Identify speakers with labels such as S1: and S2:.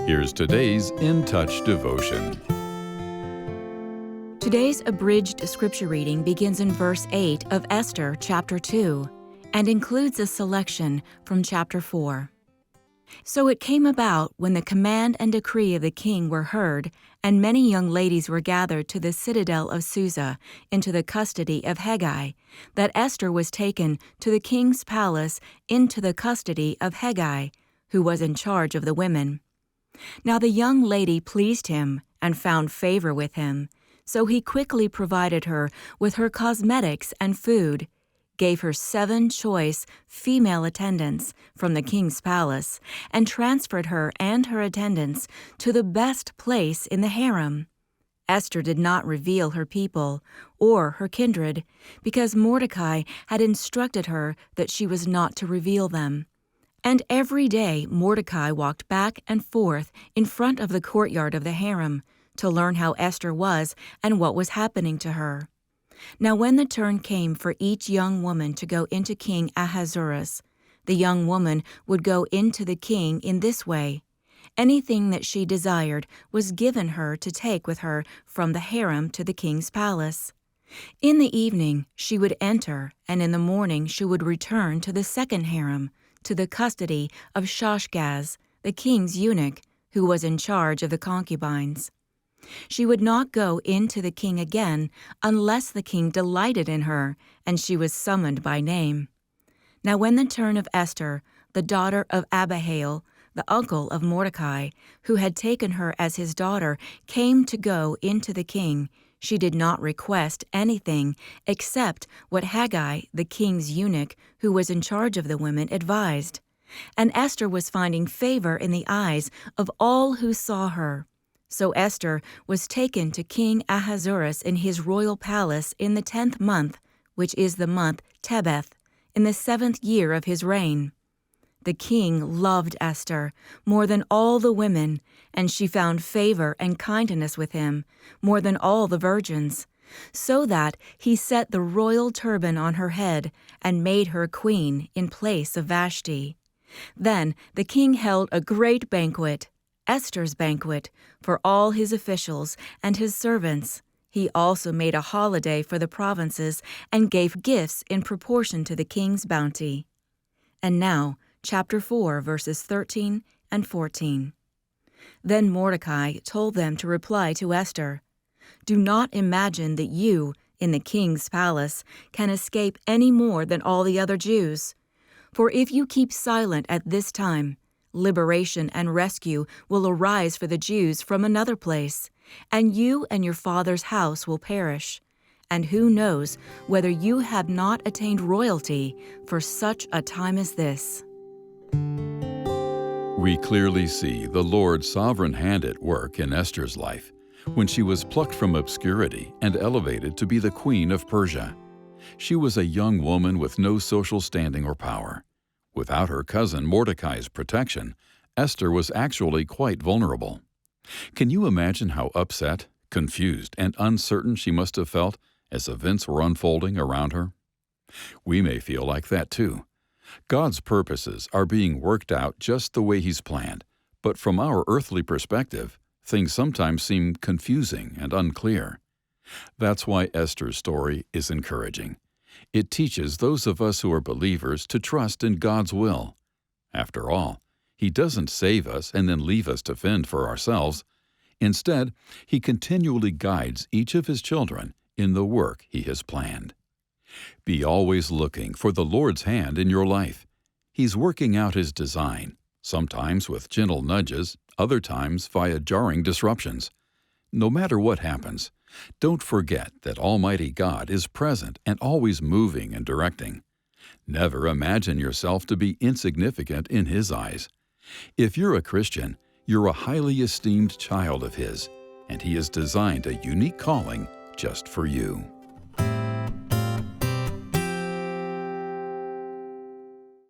S1: Here's today's In Touch devotion.
S2: Today's abridged scripture reading begins in verse 8 of Esther chapter 2 and includes a selection from chapter 4. So it came about when the command and decree of the king were heard, and many young ladies were gathered to the citadel of Susa into the custody of Hegai, that Esther was taken to the king's palace into the custody of Hegai, who was in charge of the women. Now the young lady pleased him and found favor with him, so he quickly provided her with her cosmetics and food, gave her 7 choice female attendants from the king's palace, and transferred her and her attendants to the best place in the harem. Esther did not reveal her people or her kindred, because Mordecai had instructed her that she was not to reveal them. And every day Mordecai walked back and forth in front of the courtyard of the harem to learn how Esther was and what was happening to her. Now when the turn came for each young woman to go into King Ahasuerus, the young woman would go into the king in this way. Anything that she desired was given her to take with her from the harem to the king's palace. In the evening she would enter, and in the morning she would return to the second harem, to the custody of Shashgaz, the king's eunuch, who was in charge of the concubines. She would not go into the king again unless the king delighted in her, and she was summoned by name. Now when the turn of Esther, the daughter of Abihail, the uncle of Mordecai, who had taken her as his daughter, came to go into the king, she did not request anything except what Hegai, the king's eunuch, who was in charge of the women, advised. And Esther was finding favor in the eyes of all who saw her. So Esther was taken to King Ahasuerus in his royal palace in the 10th month, which is the month Tebeth, in the 7th year of his reign. The king loved Esther more than all the women, and she found favor and kindness with him more than all the virgins, so that he set the royal turban on her head and made her queen in place of Vashti. Then the king held a great banquet, Esther's banquet, for all his officials and his servants. He also made a holiday for the provinces and gave gifts in proportion to the king's bounty. And now, chapter 4, verses 13 and 14. Then Mordecai told them to reply to Esther, "Do not imagine that you, in the king's palace, can escape any more than all the other Jews. For if you keep silent at this time, liberation and rescue will arise for the Jews from another place, and you and your father's house will perish. And who knows whether you have not attained royalty for such a time as this."
S1: We clearly see the Lord's sovereign hand at work in Esther's life when she was plucked from obscurity and elevated to be the queen of Persia. She was a young woman with no social standing or power. Without her cousin Mordecai's protection, Esther was actually quite vulnerable. Can you imagine how upset, confused, and uncertain she must have felt as events were unfolding around her? We may feel like that too. God's purposes are being worked out just the way He's planned, but from our earthly perspective, things sometimes seem confusing and unclear. That's why Esther's story is encouraging. It teaches those of us who are believers to trust in God's will. After all, He doesn't save us and then leave us to fend for ourselves. Instead, He continually guides each of His children in the work He has planned. Be always looking for the Lord's hand in your life. He's working out His design, sometimes with gentle nudges, other times via jarring disruptions. No matter what happens, don't forget that Almighty God is present and always moving and directing. Never imagine yourself to be insignificant in His eyes. If you're a Christian, you're a highly esteemed child of His, and He has designed a unique calling just for you.